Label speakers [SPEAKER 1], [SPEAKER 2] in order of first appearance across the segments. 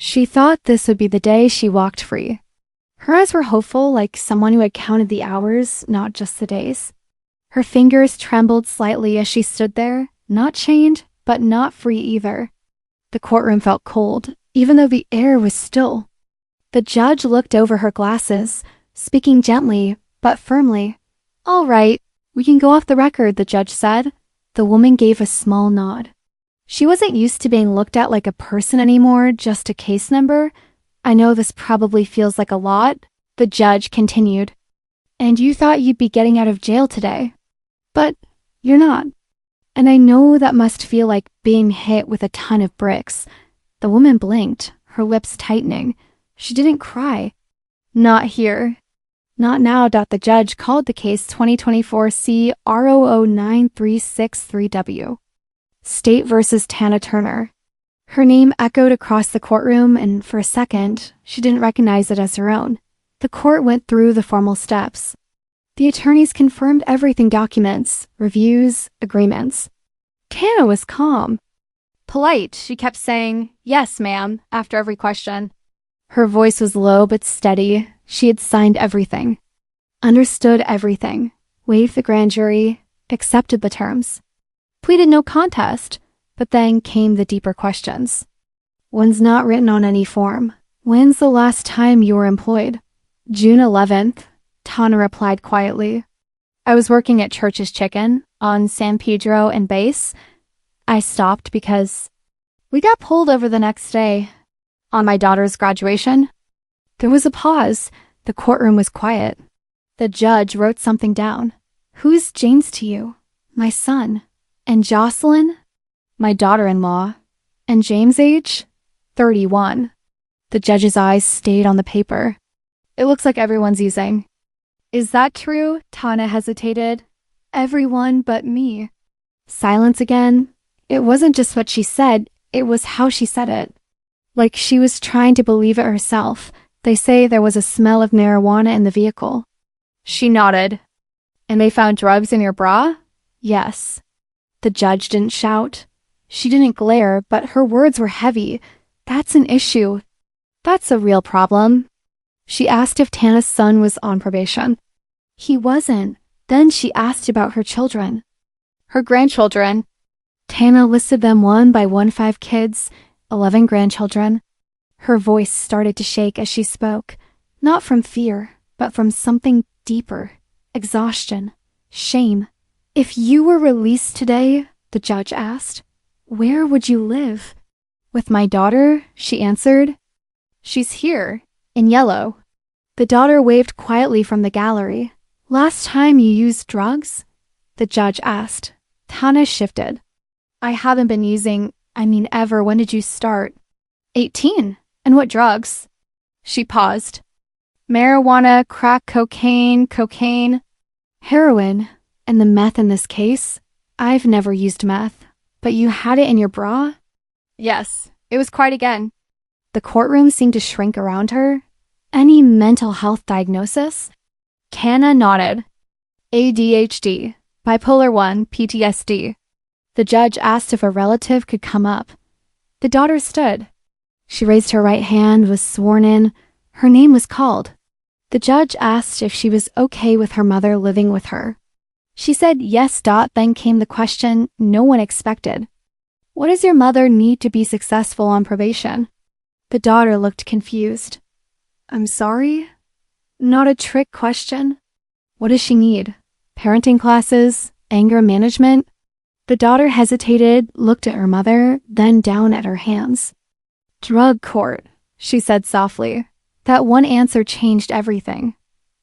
[SPEAKER 1] She thought this would be the day she walked free. Her eyes were hopeful, like someone who had counted the hours, not just the days. Her fingers trembled slightly as she stood there, not chained, but not free either. The courtroom felt cold, even though the air was still. The judge looked over her glasses, speaking gently, but firmly. "All right, we can go off the record," the judge said. The woman gave a small nod. She wasn't used to being looked at like a person anymore, just a case number. "I know this probably feels like a lot," the judge continued. "And you thought you'd be getting out of jail today. But you're not. And I know that must feel like being hit with a ton of bricks." The woman blinked, her lips tightening. She didn't cry. "Not here. Not now." The judge called the case 2024 C-ROO9363W. State versus Tana Turner. Her name echoed across the courtroom, and for a second, she didn't recognize it as her own. The court went through the formal steps. The attorneys confirmed everything: documents, reviews, agreements. Tana was calm. Polite, she kept saying, "Yes, ma'am," after every question. Her voice was low but steady. She had signed everything, understood everything, waived the grand jury, accepted the terms, pleaded no contest. But then came the deeper questions. One's not written on any form. "When's the last time you were employed?" "June 11th, Tana replied quietly. "I was working at Church's Chicken on San Pedro and Base. I stopped because we got pulled over the next day on my daughter's graduation." There was a pause. The courtroom was quiet. The judge wrote something down. "Who's James to you?" "My son." "And Jocelyn?" "My daughter-in-law." "And James' age?" 31. The judge's eyes stayed on the paper. "It looks like everyone's using." "Is that true?" Tana hesitated. "Everyone but me." Silence again. It wasn't just what she said, it was how she said it. Like she was trying to believe it herself. "They say there was a smell of marijuana in the vehicle." She nodded. "And they found drugs in your bra?" "Yes." The judge didn't shout. She didn't glare, but her words were heavy. "That's an issue. That's a real problem." She asked if Tana's son was on probation. He wasn't. Then she asked about her children. Her grandchildren. Tana listed them one by one: 5 kids, 11 grandchildren. Her voice started to shake as she spoke, not from fear, but from something deeper: exhaustion, shame. "If you were released today," the judge asked, "where would you live?" "With my daughter," she answered. "She's here, in yellow." The daughter waved quietly from the gallery. "Last time you used drugs?" the judge asked. Tana shifted. "I haven't been using, ever. When did you start?" 18. "And what drugs?" She paused. "Marijuana, crack cocaine, heroin, and the meth in this case. I've never used meth. But you had it in your bra?" "Yes, it was quite again." The courtroom seemed to shrink around her. "Any mental health diagnosis?" Tana nodded. "ADHD, bipolar 1, PTSD. The judge asked if a relative could come up. The daughter stood. She raised her right hand, was sworn in. Her name was called. The judge asked if she was okay with her mother living with her. She said yes. Then came the question no one expected. "What does your mother need to be successful on probation?" The daughter looked confused. "I'm sorry? Not a trick question." "What does she need? Parenting classes? Anger management?" The daughter hesitated, looked at her mother, then down at her hands. "Drug court," she said softly. That one answer changed everything.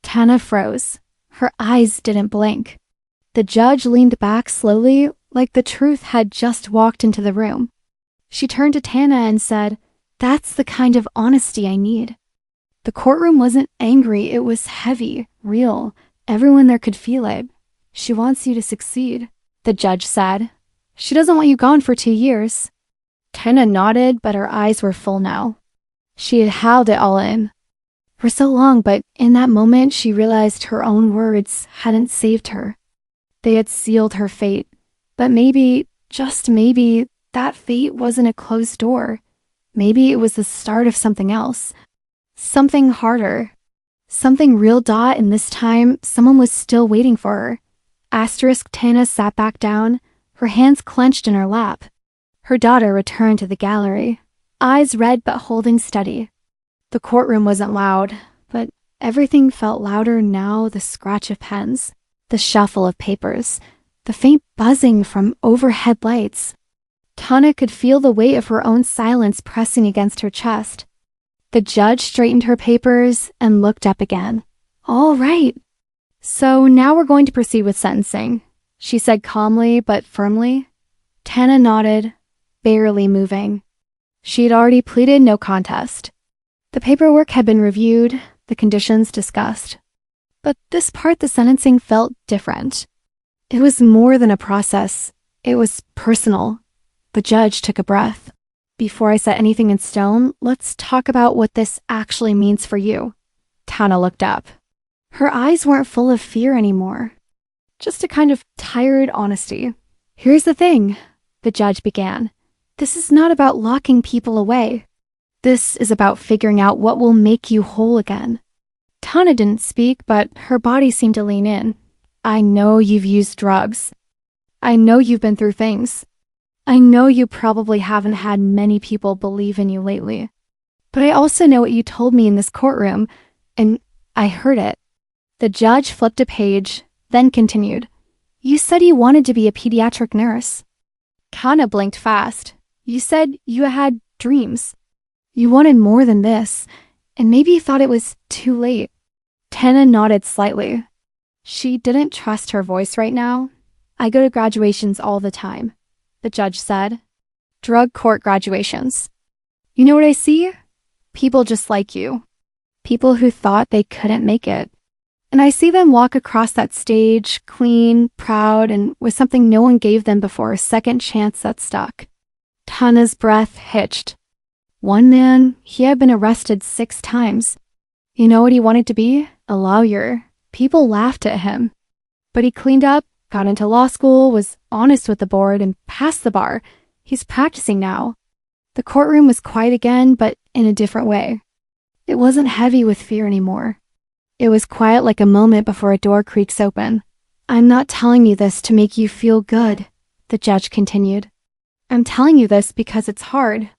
[SPEAKER 1] Tana froze. Her eyes didn't blink. The judge leaned back slowly, like the truth had just walked into the room. She turned to Tana and said, "That's the kind of honesty I need." The courtroom wasn't angry, it was heavy, real. Everyone there could feel it. "She wants you to succeed," the judge said. "She doesn't want you gone for 2 years." Tana nodded, but her eyes were full now. She had held it all in for so long, but in that moment she realized her own words hadn't saved her. They had sealed her fate. But maybe, just maybe, that fate wasn't a closed door. Maybe it was the start of something else. Something harder. Something real, and this time, someone was still waiting for her. Asterisk Tana sat back down, her hands clenched in her lap. Her daughter returned to the gallery, eyes red but holding steady. The courtroom wasn't loud, but everything felt louder now, the scratch of pens, the shuffle of papers, the faint buzzing from overhead lights. Tana could feel the weight of her own silence pressing against her chest. The judge straightened her papers and looked up again. All right. So now we're going to proceed with sentencing, she said calmly but firmly. Tana nodded, barely moving. She had already pleaded no contest. The paperwork had been reviewed, the conditions discussed. But this part, the sentencing, felt different. It was more than a process. It was personal. The judge took a breath. Before I set anything in stone, let's talk about what this actually means for you. Tana looked up. Her eyes weren't full of fear anymore. Just a kind of tired honesty. Here's the thing, the judge began. This is not about locking people away. This is about figuring out what will make you whole again. Tana didn't speak, but her body seemed to lean in. I know you've used drugs. I know you've been through things. I know you probably haven't had many people believe in you lately. But I also know what you told me in this courtroom, and I heard it. The judge flipped a page, then continued. You said you wanted to be a pediatric nurse. Tana blinked fast. You said you had dreams. You wanted more than this, and maybe you thought it was too late. Tana nodded slightly. She didn't trust her voice right now. I go to graduations all the time, the judge said. Drug court graduations. You know what I see? People just like you. People who thought they couldn't make it. And I see them walk across that stage, clean, proud, and with something no one gave them before, a second chance that stuck. Tana's breath hitched. One man, he had been arrested 6 times. You know what he wanted to be? A lawyer. People laughed at him. But he cleaned up, got into law school, was honest with the board, and passed the bar. He's practicing now. The courtroom was quiet again, but in a different way. It wasn't heavy with fear anymore. It was quiet like a moment before a door creaks open. I'm not telling you this to make you feel good, the judge continued. I'm telling you this because it's hard.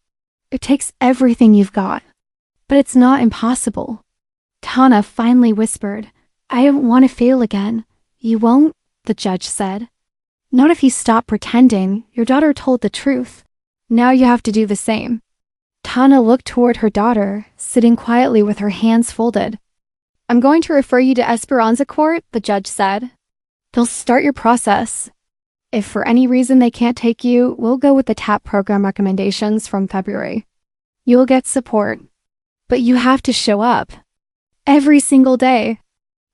[SPEAKER 1] It takes everything you've got. But it's not impossible. Tana finally whispered, I don't want to fail again. You won't, the judge said. Not if you stop pretending. Your daughter told the truth. Now you have to do the same. Tana looked toward her daughter, sitting quietly with her hands folded. I'm going to refer you to Esperanza Court, the judge said. They'll start your process. If for any reason they can't take you, we'll go with the TAP program recommendations from February. You'll get support. But you have to show up. Every single day.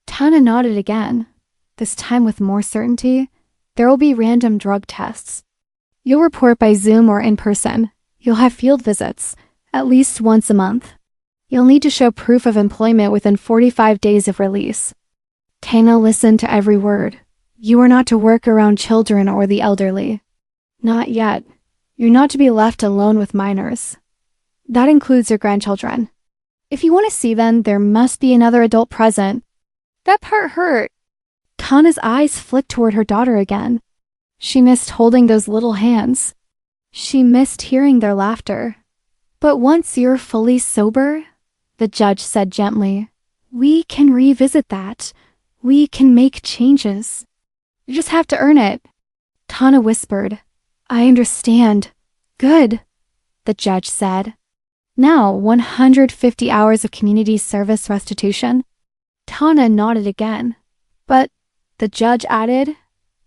[SPEAKER 1] Tana nodded again. This time with more certainty. There will be random drug tests. You'll report by Zoom or in person. You'll have field visits, at least once a month. You'll need to show proof of employment within 45 days of release. Tana listened to every word. You are not to work around children or the elderly. Not yet. You're not to be left alone with minors. That includes your grandchildren. If you want to see them, there must be another adult present. That part hurt. Tana's eyes flicked toward her daughter again. She missed holding those little hands. She missed hearing their laughter. But once you're fully sober, the judge said gently, we can revisit that. We can make changes. You just have to earn it. Tana whispered, I understand. Good, the judge said. Now 150 hours of community service restitution. Tana nodded again. But the judge added,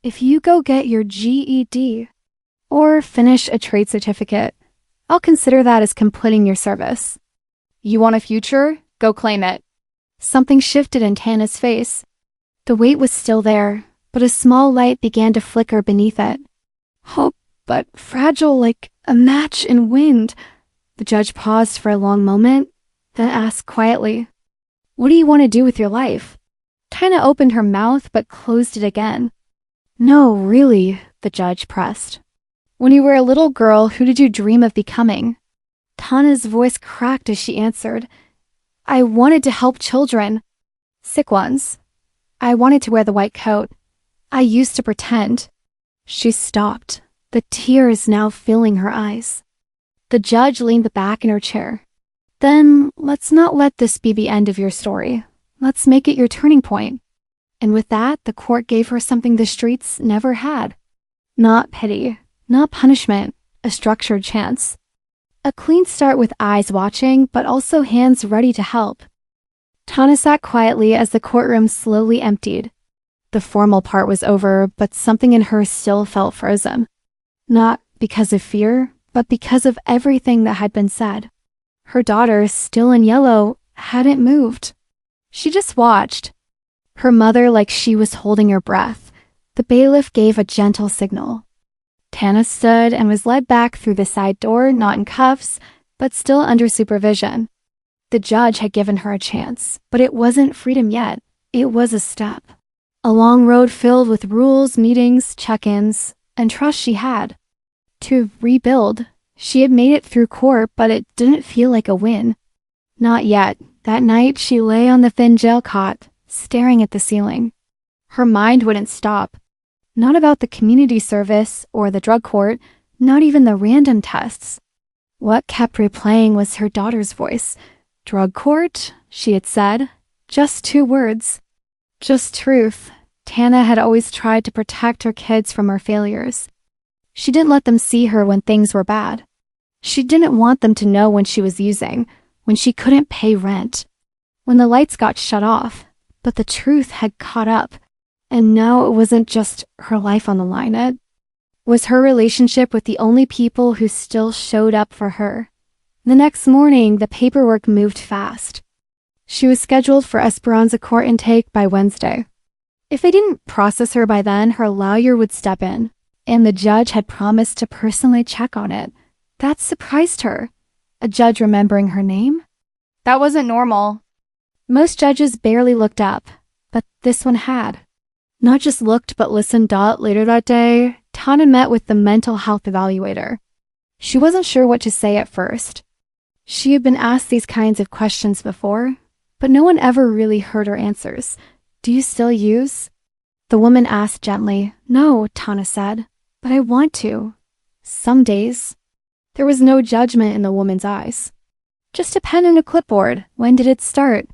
[SPEAKER 1] if you go get your GED or finish a trade certificate, I'll consider that as completing your service. You want a future? Go claim it. Something shifted in Tana's face. The weight was still there, but a small light began to flicker beneath it. Hope, but fragile like a match in wind. The judge paused for a long moment, then asked quietly, what do you want to do with your life? Tana opened her mouth but closed it again. No, really, the judge pressed. When you were a little girl, who did you dream of becoming? Tana's voice cracked as she answered, I wanted to help children. Sick ones. I wanted to wear the white coat. I used to pretend. She stopped, the tears now filling her eyes. The judge leaned back in her chair. Then let's not let this be the end of your story. Let's make it your turning point. And with that, the court gave her something the streets never had. Not pity, not punishment, a structured chance. A clean start with eyes watching, but also hands ready to help. Tana sat quietly as the courtroom slowly emptied. The formal part was over, but something in her still felt frozen. Not because of fear, but because of everything that had been said. Her daughter, still in yellow, hadn't moved. She just watched. Her mother like she was holding her breath. The bailiff gave a gentle signal. Tana stood and was led back through the side door, not in cuffs, but still under supervision. The judge had given her a chance, but it wasn't freedom yet. It was a step. A long road filled with rules, meetings, check-ins, and trust she had. To rebuild, she had made it through court, but it didn't feel like a win. Not yet. That night, she lay on the thin jail cot, staring at the ceiling. Her mind wouldn't stop. Not about the community service or the drug court, not even the random tests. What kept replaying was her daughter's voice. Drug court, she had said. Just 2 words. Just truth. Tana had always tried to protect her kids from her failures. She didn't let them see her when things were bad. She didn't want them to know when she was using, when she couldn't pay rent, when the lights got shut off. But the truth had caught up, and now it wasn't just her life on the line. It was her relationship with the only people who still showed up for her. The next morning, the paperwork moved fast. She was scheduled for Esperanza court intake by Wednesday. If they didn't process her by then, her lawyer would step in, and the judge had promised to personally check on it. That surprised her. A judge remembering her name? That wasn't normal. Most judges barely looked up, but this one had. Not just looked, but listened. Later that day, Tana met with the mental health evaluator. She wasn't sure what to say at first. She had been asked these kinds of questions before, but no one ever really heard her answers. Do you still use? The woman asked gently. No, Tana said, but I want to. Some days. There was no judgment in the woman's eyes. Just a pen and a clipboard. When did it start?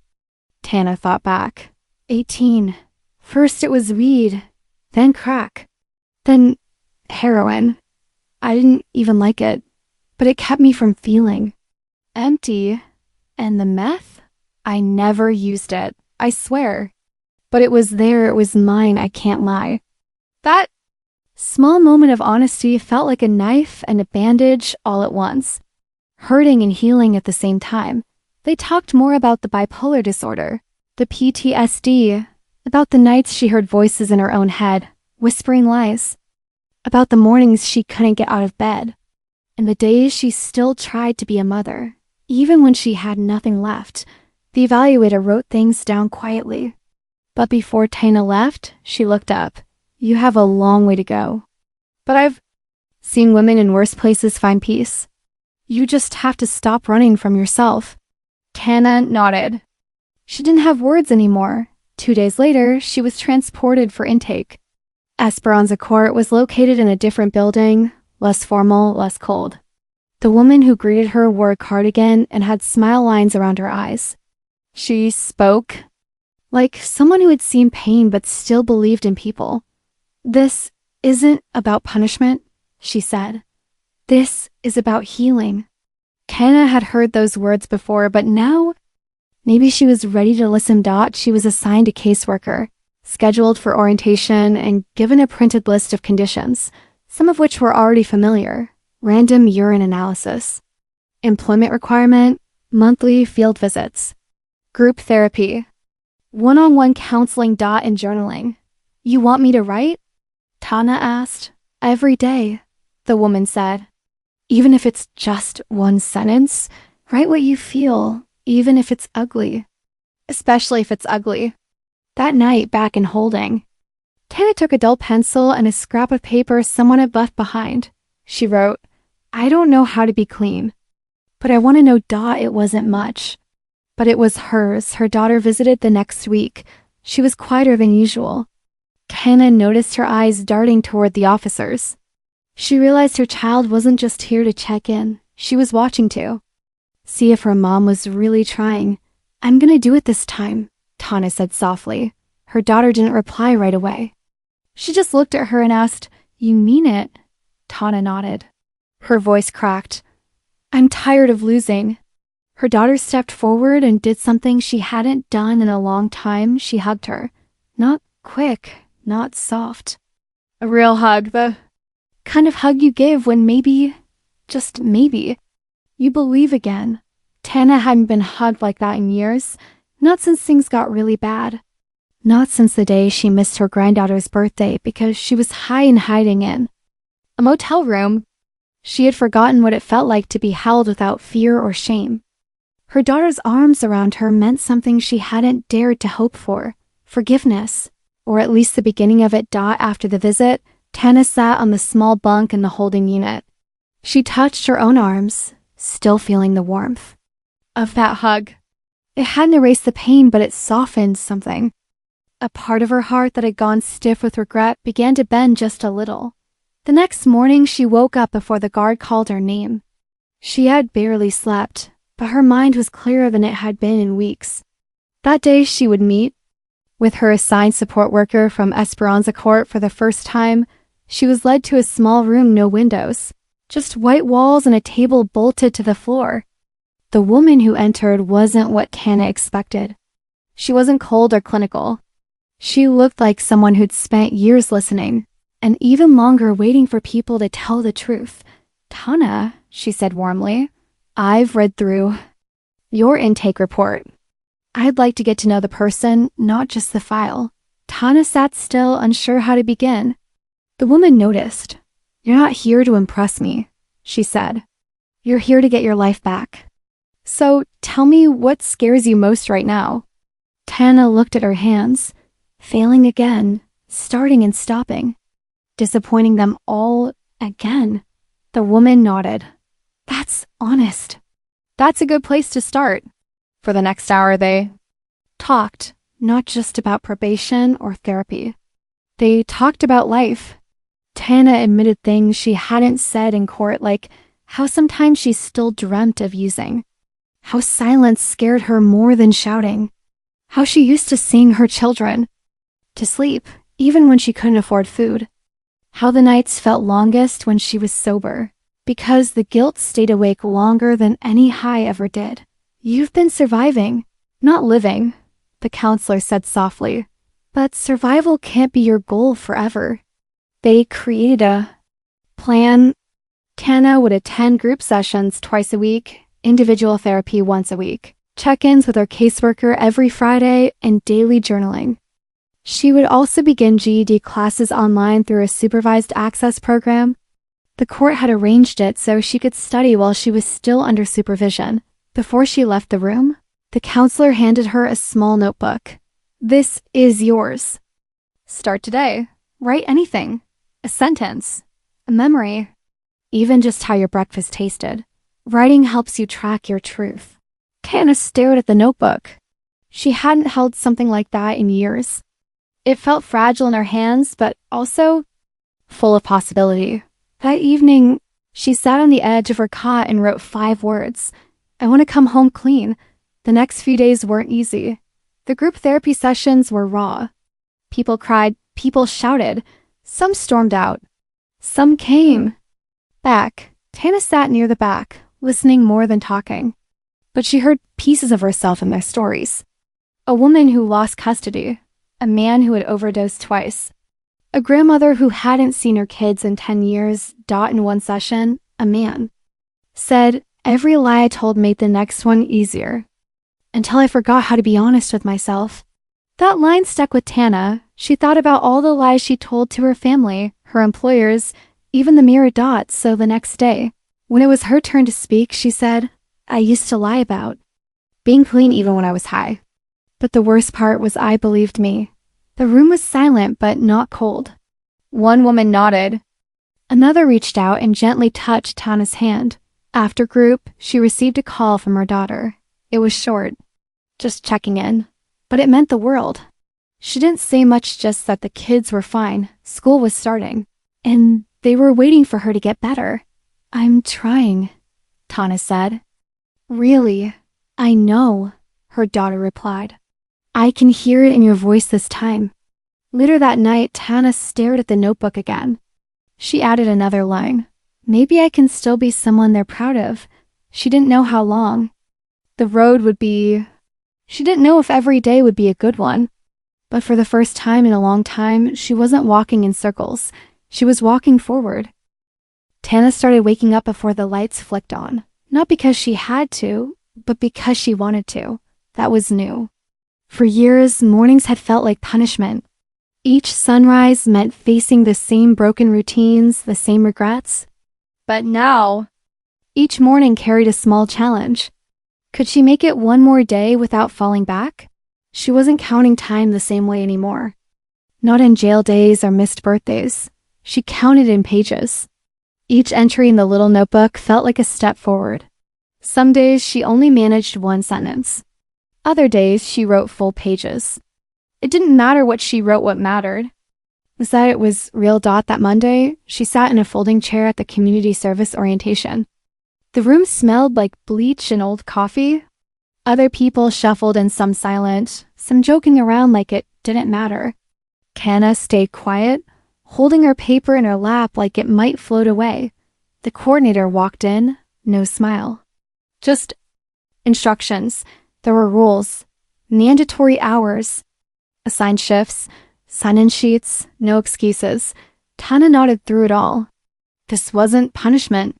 [SPEAKER 1] Tana thought back. 18. First it was weed, then crack, then heroin. I didn't even like it, but it kept me from feeling empty. And the meth? I never used it, I swear. But it was there, it was mine, I can't lie. That small moment of honesty felt like a knife and a bandage all at once, hurting and healing at the same time. They talked more about the bipolar disorder, the PTSD, about the nights she heard voices in her own head, whispering lies, about the mornings she couldn't get out of bed, and the days she still tried to be a mother, even when she had nothing left. The evaluator wrote things down quietly. But before Tana left, she looked up. You have a long way to go. But I've seen women in worse places find peace. You just have to stop running from yourself. Tana nodded. She didn't have words anymore. 2 days later, she was transported for intake. Esperanza Court was located in a different building, less formal, less cold. The woman who greeted her wore a cardigan and had smile lines around her eyes. She spoke like someone who had seen pain but still believed in people. This isn't about punishment, she said. This is about healing. Tana had heard those words before, but now, maybe she was ready to listen. She was assigned a caseworker, scheduled for orientation, and given a printed list of conditions, some of which were already familiar. Random urine analysis, employment requirement, monthly field visits, group therapy, one-on-one counseling. And journaling. You want me to write? Tana asked. Every day, the woman said. Even if it's just one sentence, write what you feel, even if it's ugly. Especially if it's ugly. That night, back in holding, Tana took a dull pencil and a scrap of paper someone had left behind. She wrote, I don't know how to be clean, But I want to know, Dot, it wasn't much. But it was hers. Her daughter visited the next week. She was quieter than usual. Tana noticed her eyes darting toward the officers. She realized her child wasn't just here to check in. She was watching too. See if her mom was really trying. I'm gonna do it this time, Tana said softly. Her daughter didn't reply right away. She just looked at her and asked, You mean it? Tana nodded. Her voice cracked. I'm tired of losing. Her daughter stepped forward and did something she hadn't done in a long time. She hugged her. Not quick, not soft. A real hug, the kind of hug you give when maybe, just maybe, you believe again. Tana hadn't been hugged like that in years, not since things got really bad. Not since the day she missed her granddaughter's birthday because she was high and hiding in a motel room. She had forgotten what it felt like to be held without fear or shame. Her daughter's arms around her meant something she hadn't dared to hope for, forgiveness, or at least the beginning of it. After the visit, Tana sat on the small bunk in the holding unit. She touched her own arms, still feeling the warmth of that hug. It hadn't erased the pain, but it softened something. A part of her heart that had gone stiff with regret began to bend just a little. The next morning, she woke up before the guard called her name. She had barely slept, but her mind was clearer than it had been in weeks. That day, she would meet with her assigned support worker from Esperanza Court for the first time. She was led to a small room, no windows, just white walls and a table bolted to the floor. The woman who entered wasn't what Tana expected. She wasn't cold or clinical. She looked like someone who'd spent years listening, and even longer waiting for people to tell the truth. Tana, she said warmly, I've read through your intake report. I'd like to get to know the person, not just the file. Tana sat still, unsure how to begin. The woman noticed. You're not here to impress me, she said. You're here to get your life back. So tell me what scares you most right now. Tana looked at her hands, failing again, starting and stopping, disappointing them all again. The woman nodded. That's honest. That's a good place to start. For the next hour, they talked, not just about probation or therapy. They talked about life. Tana admitted things she hadn't said in court, like how sometimes she still dreamt of using, how silence scared her more than shouting, how she used to sing her children to sleep, even when she couldn't afford food, how the nights felt longest when she was sober, because the guilt stayed awake longer than any high ever did. You've been surviving, not living, the counselor said softly, but survival can't be your goal forever. They created a plan. Tana would attend group sessions twice a week, individual therapy once a week, check-ins with her caseworker every Friday, and daily journaling. She would also begin GED classes online through a supervised access program. The court had arranged it so she could study while she was still under supervision. Before she left the room, the counselor handed her a small notebook. This is yours. Start today. Write anything. A sentence. A memory. Even just how your breakfast tasted. Writing helps you track your truth. Tana stared at the notebook. She hadn't held something like that in years. It felt fragile in her hands, but also full of possibility. That evening, she sat on the edge of her cot and wrote 5 words. I want to come home clean. The next few days weren't easy. The group therapy sessions were raw. People cried, people shouted. Some stormed out. Some came back. Tana sat near the back, listening more than talking. But she heard pieces of herself in their stories. A woman who lost custody. A man who had overdosed twice. A grandmother who hadn't seen her kids in 10 years. In one session, a man said, every lie I told made the next one easier. Until I forgot how to be honest with myself. That line stuck with Tana. She thought about all the lies she told to her family, her employers, even the mirror. So the next day, when it was her turn to speak, she said, I used to lie about being clean even when I was high. But the worst part was I believed me. The room was silent but not cold. One woman nodded. Another reached out and gently touched Tana's hand. After group, she received a call from her daughter. It was short, just checking in, but it meant the world. She didn't say much, just that the kids were fine, school was starting, and they were waiting for her to get better. "I'm trying," Tana said. "Really? I know," her daughter replied. "I can hear it in your voice this time." Later that night, Tana stared at the notebook again. She added another line. "Maybe I can still be someone they're proud of." She didn't know how long the road would be. She didn't know if every day would be a good one. But for the first time in a long time, she wasn't walking in circles. She was walking forward. Tana started waking up before the lights flicked on. Not because she had to, but because she wanted to. That was new. For years, mornings had felt like punishment. Each sunrise meant facing the same broken routines, the same regrets. But now, each morning carried a small challenge. Could she make it one more day without falling back? She wasn't counting time the same way anymore. Not in jail days or missed birthdays. She counted in pages. Each entry in the little notebook felt like a step forward. Some days she only managed one sentence. Other days she wrote full pages. It didn't matter what she wrote, what mattered was that it was real. That Monday, she sat in a folding chair at the community service orientation. The room smelled like bleach and old coffee. Other people shuffled in, some silent, some joking around like it didn't matter. Tana stayed quiet, holding her paper in her lap like it might float away. The coordinator walked in, no smile. Just instructions. There were rules, mandatory hours, assigned shifts, sign-in sheets, no excuses. Tana nodded through it all. This wasn't punishment.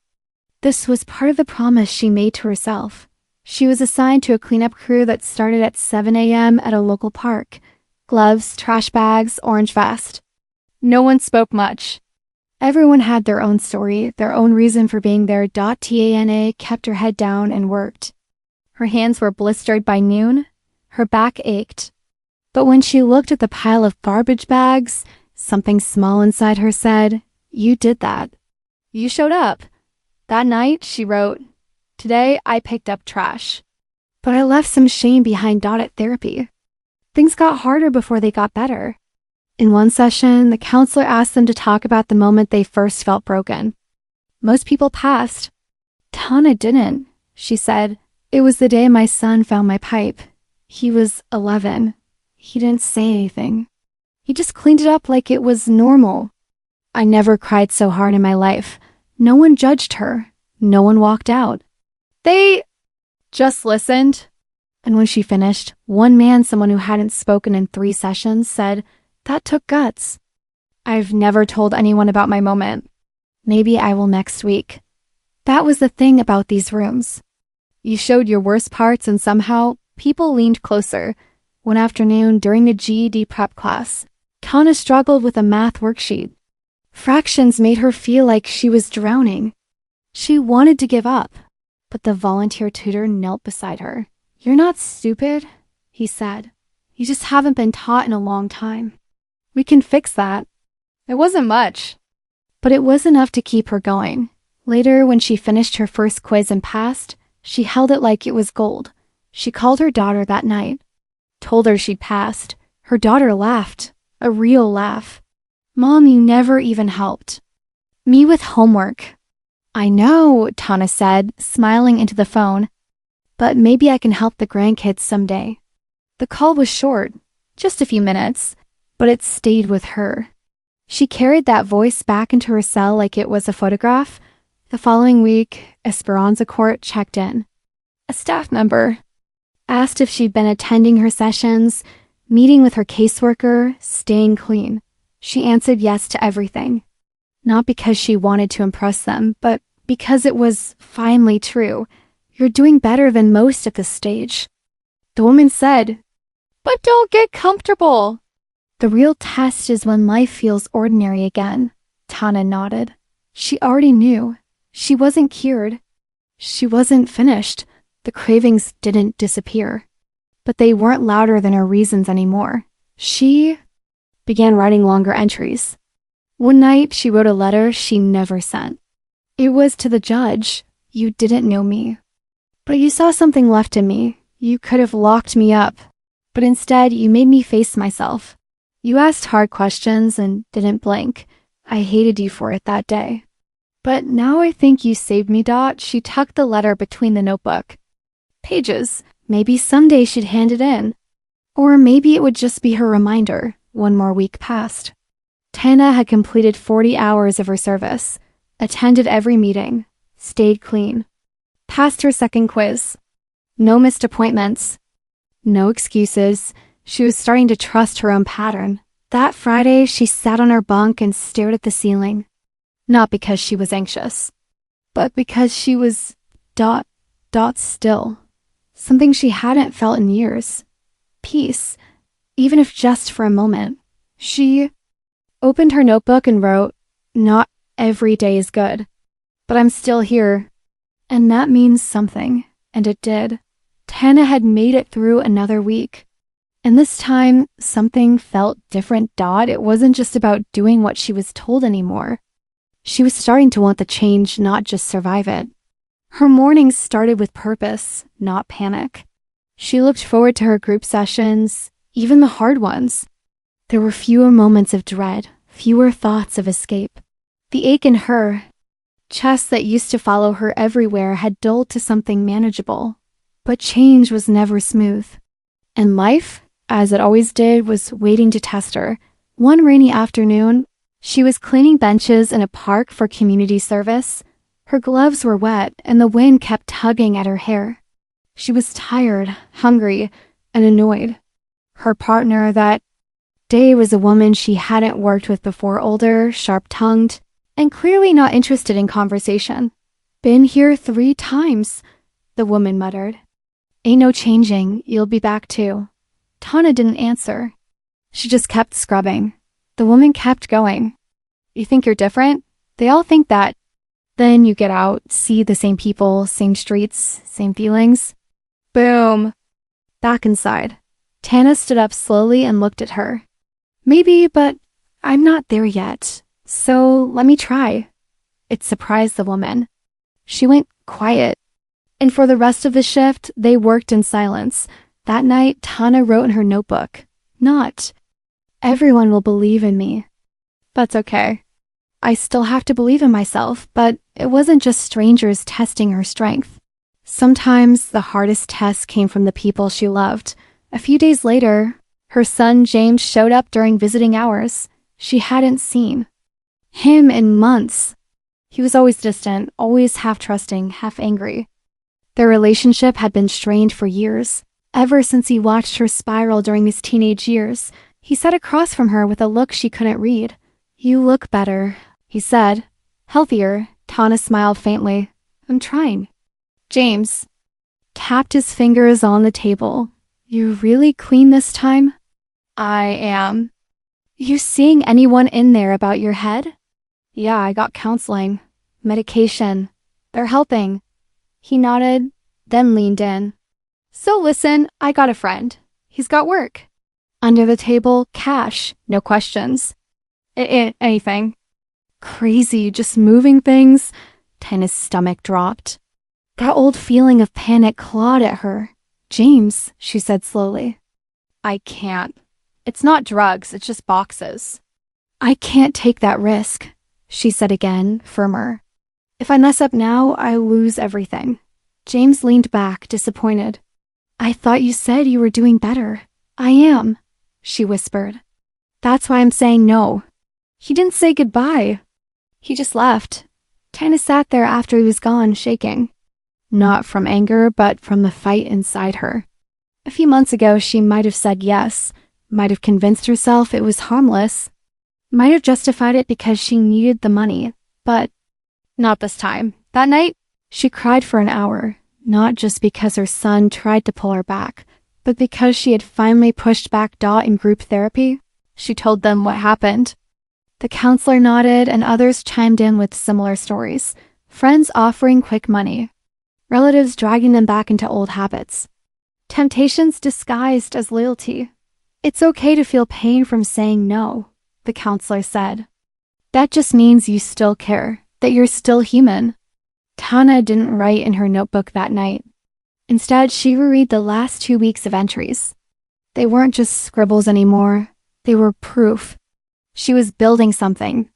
[SPEAKER 1] This was part of the promise she made to herself. She was assigned to a cleanup crew that started at 7 a.m. at a local park. Gloves, trash bags, orange vest. No one spoke much. Everyone had their own story, their own reason for being there. Tana kept her head down and worked. Her hands were blistered by noon. Her back ached. But when she looked at the pile of garbage bags, something small inside her said, "You did that. You showed up." That night, she wrote, "Today I picked up trash. But I left some shame behind." At therapy, things got harder before they got better. In one session, the counselor asked them to talk about the moment they first felt broken. Most people passed. Tana didn't. She said, "It was the day my son found my pipe. He was 11. He didn't say anything. He just cleaned it up like it was normal. I never cried so hard in my life. No one judged her. No one walked out. They just listened." And when she finished, one man, someone who hadn't spoken in 3 sessions, said, "That took guts. I've never told anyone about my moment. Maybe I will next week." That was the thing about these rooms. You showed your worst parts and somehow people leaned closer. One afternoon during the GED prep class, Tana struggled with a math worksheet. Fractions made her feel like she was drowning. She wanted to give up, but the volunteer tutor knelt beside her. "You're not stupid," he said. "You just haven't been taught in a long time. We can fix that." It wasn't much, but it was enough to keep her going. Later, when she finished her first quiz and passed, she held it like it was gold. She called her daughter that night, told her she'd passed. Her daughter laughed, a real laugh. "Mom, you never even helped me with homework." "I know," Tana said, smiling into the phone. "But maybe I can help the grandkids someday." The call was short, just a few minutes, but it stayed with her. She carried that voice back into her cell like it was a photograph. The following week, Esperanza Court checked in. A staff member asked if she'd been attending her sessions, meeting with her caseworker, staying clean. She answered yes to everything. Not because she wanted to impress them, but because it was finally true. "You're doing better than most at this stage." The woman said, "But don't get comfortable." "The real test is when life feels ordinary again." Tana nodded. She already knew. She wasn't cured. She wasn't finished. The cravings didn't disappear. But they weren't louder than her reasons anymore. She began writing longer entries. One night, she wrote a letter she never sent. It was to the judge. You didn't know me. But you saw something left in me. You could have locked me up. But instead, you made me face myself. You asked hard questions and didn't blink. I hated you for it that day. But now I think you saved me, Dot. She tucked the letter between the notebook pages. Maybe someday she'd hand it in. Or maybe it would just be her reminder. One more week passed. Tana had completed 40 hours of her service, attended every meeting, stayed clean, passed her second quiz. No missed appointments. No excuses. She was starting to trust her own pattern. That Friday, she sat on her bunk and stared at the ceiling. Not because she was anxious, but because she was dot still. Something she hadn't felt in years. Peace, even if just for a moment. She opened her notebook and wrote, "Not every day is good, but I'm still here." And that means something, and it did. Tana had made it through another week. And this time, something felt different. It wasn't just about doing what she was told anymore. She was starting to want the change, not just survive it. Her mornings started with purpose, not panic. She looked forward to her group sessions, even the hard ones. There were fewer moments of dread, fewer thoughts of escape. The ache in her chest that used to follow her everywhere had dulled to something manageable. But change was never smooth. And life, as it always did, was waiting to test her. One rainy afternoon, she was cleaning benches in a park for community service. Her gloves were wet, and the wind kept tugging at her hair. She was tired, hungry, and annoyed. Her partner that day was a woman she hadn't worked with before, older, sharp-tongued, and clearly not interested in conversation. "Been here 3 times, the woman muttered. "Ain't no changing, you'll be back too." Tana didn't answer. She just kept scrubbing. The woman kept going. "You think you're different? They all think that." Then you get out, see the same people, same streets, same feelings. Boom. Back inside. Tana stood up slowly and looked at her. "Maybe, but I'm not there yet. So let me try." It surprised the woman. She went quiet. And for the rest of the shift, they worked in silence. That night, Tana wrote in her notebook, "Not everyone will believe in me. That's okay. I still have to believe in myself," but it wasn't just strangers testing her strength. Sometimes the hardest test came from the people she loved. A few days later, her son James showed up during visiting hours. She hadn't seen him in months. He was always distant, always half trusting, half angry. Their relationship had been strained for years, ever since he watched her spiral during his teenage years. He sat across from her with a look she couldn't read. "You look better," he said. "Healthier." Tana smiled faintly. "I'm trying." James tapped his fingers on the table. "You really clean this time?" "I am." "You seeing anyone in there about your head?" "Yeah, I got counseling. Medication. They're helping." He nodded, then leaned in. "So listen, I got a friend. He's got work. Under the table, cash, no questions. Anything." "Crazy, just moving things?" Tana's stomach dropped. That old feeling of panic clawed at her. "James," she said slowly. "I can't. It's not drugs, it's just boxes." "I can't take that risk," she said again, firmer. "If I mess up now, I lose everything." James leaned back, disappointed. "I thought you said you were doing better." "I am," she whispered. "That's why I'm saying no." He didn't say goodbye. He just left. Tana sat there after he was gone, shaking. Not from anger, but from the fight inside her. A few months ago, she might have said yes, might have convinced herself it was harmless, might have justified it because she needed the money, but not this time. That night, she cried for an hour, not just because her son tried to pull her back, but because she had finally pushed back Dot in group therapy. She told them what happened. The counselor nodded, and others chimed in with similar stories. Friends offering quick money. Relatives dragging them back into old habits. Temptations disguised as loyalty. "It's okay to feel pain from saying no," the counselor said. "That just means you still care, that you're still human." Tana didn't write in her notebook that night. Instead, she reread the last 2 weeks of entries. They weren't just scribbles anymore. They were proof. She was building something.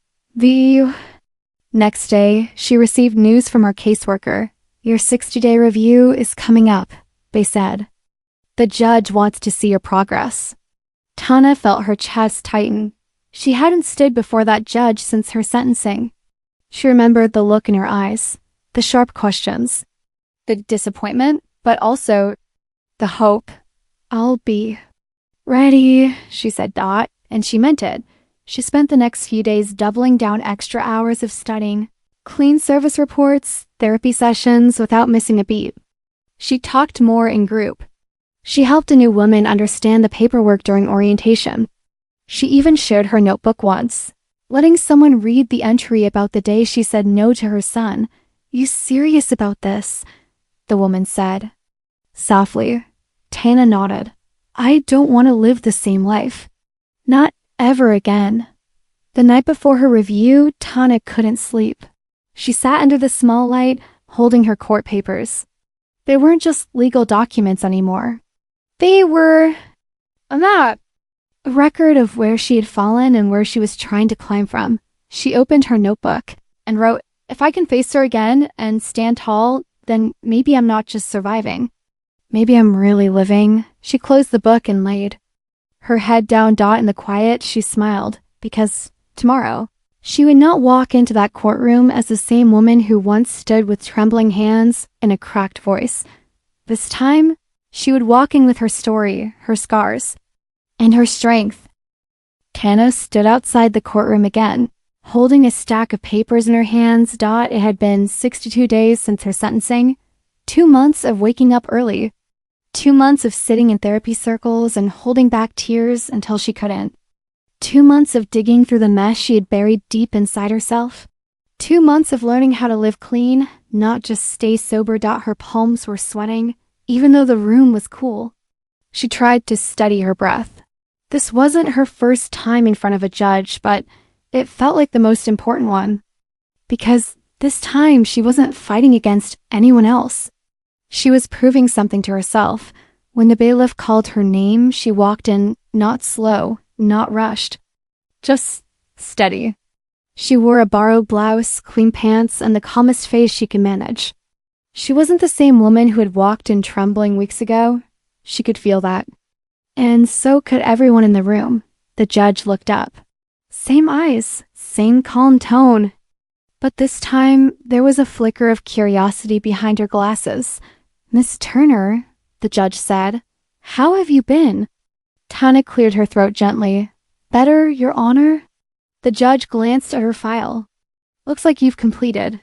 [SPEAKER 1] Next day, she received news from her caseworker. Your 60-day review is coming up, they said. The judge wants to see your progress. Tana felt her chest tighten. She hadn't stood before that judge since her sentencing. She remembered the look in her eyes, the sharp questions, the disappointment, but also the hope. I'll be ready, she said, and she meant it. She spent the next few days doubling down extra hours of studying, clean service reports, therapy sessions without missing a beat. She talked more in group. She helped a new woman understand the paperwork during orientation. She even shared her notebook once, letting someone read the entry about the day she said no to her son. You serious about this? The woman said. Softly, Tana nodded. I don't want to live the same life. Not ever again. The night before her review, Tana couldn't sleep. She sat under the small light, holding her court papers. They weren't just legal documents anymore. They were a map. A record of where she had fallen and where she was trying to climb from. She opened her notebook and wrote, if I can face her again and stand tall, then maybe I'm not just surviving. Maybe I'm really living. She closed the book and laid her head down. In the quiet, she smiled, because tomorrow, she would not walk into that courtroom as the same woman who once stood with trembling hands and a cracked voice. This time, she would walk in with her story, her scars, and her strength. Tana stood outside the courtroom again, holding a stack of papers in her hands. It had been 62 days since her sentencing, 2 months of waking up early, 2 months of sitting in therapy circles and holding back tears until she couldn't. 2 months of digging through the mess she had buried deep inside herself. 2 months of learning how to live clean, not just stay sober. Her palms were sweating, even though the room was cool. She tried to steady her breath. This wasn't her first time in front of a judge, but it felt like the most important one. Because this time she wasn't fighting against anyone else. She was proving something to herself. When the bailiff called her name, she walked in, not slow, not rushed, just steady. She wore a borrowed blouse, clean pants, and the calmest face she could manage. She wasn't the same woman who had walked in trembling weeks ago. She could feel that. And so could everyone in the room. The judge looked up. Same eyes, same calm tone. But this time, there was a flicker of curiosity behind her glasses. Miss Turner, the judge said, how have you been? Tana cleared her throat gently. Better, Your Honor? The judge glanced at her file. Looks like you've completed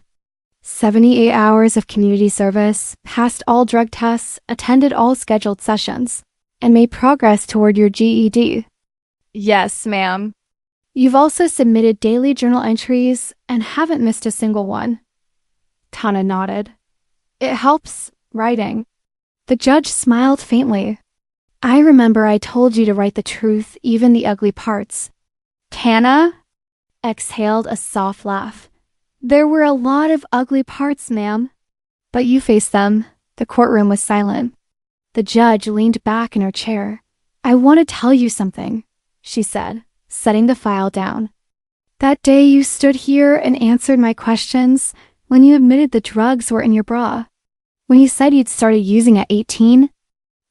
[SPEAKER 1] 78 hours of community service, passed all drug tests, attended all scheduled sessions, and made progress toward your GED. Yes, ma'am. You've also submitted daily journal entries and haven't missed a single one. Tana nodded. It helps writing. The judge smiled faintly. I remember I told you to write the truth, even the ugly parts. Tana exhaled a soft laugh. There were a lot of ugly parts, ma'am. But you faced them. The courtroom was silent. The judge leaned back in her chair. I want to tell you something, she said, setting the file down. That day you stood here and answered my questions when you admitted the drugs were in your bra. When you said you'd started using at 18.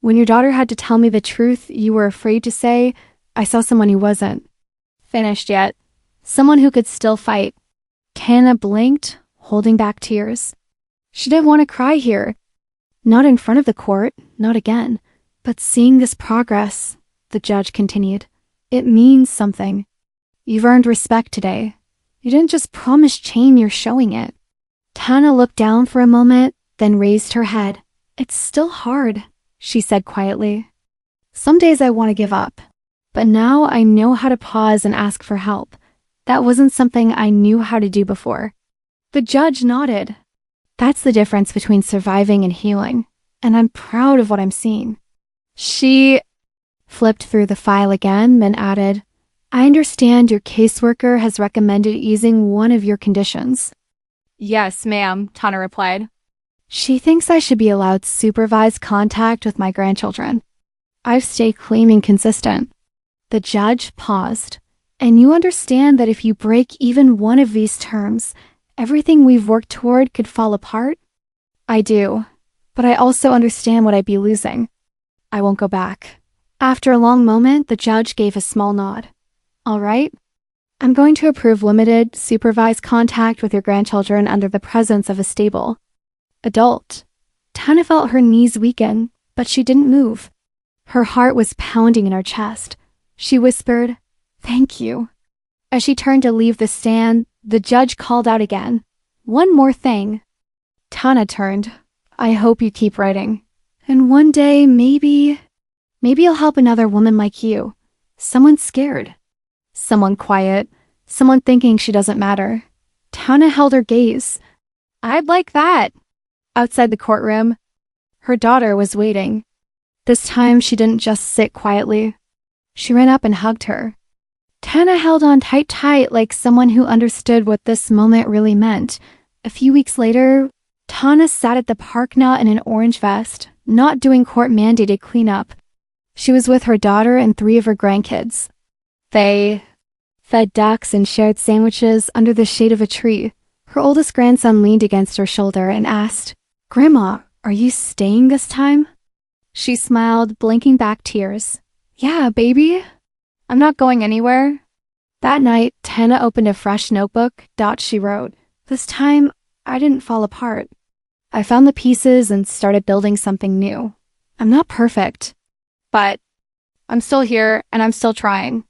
[SPEAKER 1] When your daughter had to tell me the truth you were afraid to say, I saw someone who wasn't finished yet. Someone who could still fight. Tana blinked, holding back tears. She didn't want to cry here. Not in front of the court, not again. But seeing this progress, the judge continued, it means something. You've earned respect today. You didn't just promise change, you're showing it. Tana looked down for a moment, then raised her head. It's still hard, she said quietly. Some days I want to give up, but now I know how to pause and ask for help. That wasn't something I knew how to do before. The judge nodded. That's the difference between surviving and healing, and I'm proud of what I'm seeing. She flipped through the file again, then added, I understand your caseworker has recommended easing one of your conditions.
[SPEAKER 2] Yes, ma'am, Tana replied.
[SPEAKER 1] She thinks I should be allowed supervised contact with my grandchildren. I've stayed clean and consistent. The judge paused. And you understand that if you break even one of these terms, everything we've worked toward could fall apart? I do, but I also understand what I'd be losing. I won't go back. After a long moment, the judge gave a small nod. All right. I'm going to approve limited, supervised contact with your grandchildren under the presence of a stable adult. Tana felt her knees weaken, but she didn't move. Her heart was pounding in her chest. She whispered, "Thank you." As she turned to leave the stand, the judge called out again, "One more thing." Tana turned. "I hope you keep writing. And one day, maybe you'll help another woman like you. Someone scared. Someone quiet. Someone thinking she doesn't matter." Tana held her gaze. "I'd like that." Outside the courtroom, her daughter was waiting. This time, she didn't just sit quietly. She ran up and hugged her. Tana held on tight like someone who understood what this moment really meant. A few weeks later, Tana sat at the park lot in an orange vest, not doing court-mandated cleanup. She was with her daughter and 3 of her grandkids. They fed ducks and shared sandwiches under the shade of a tree. Her oldest grandson leaned against her shoulder and asked, "Grandma, are you staying this time?" She smiled, blinking back tears. "Yeah, baby. I'm not going anywhere." That night, Tana opened a fresh notebook. She wrote, "This time, I didn't fall apart. I found the pieces and started building something new. I'm not perfect, but I'm still here and I'm still trying.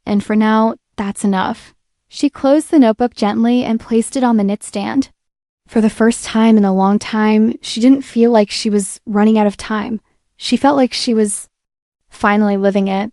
[SPEAKER 1] And for now, that's enough." She closed the notebook gently and placed it on the knit stand. For the first time in a long time, she didn't feel like she was running out of time. She felt like she was finally living it.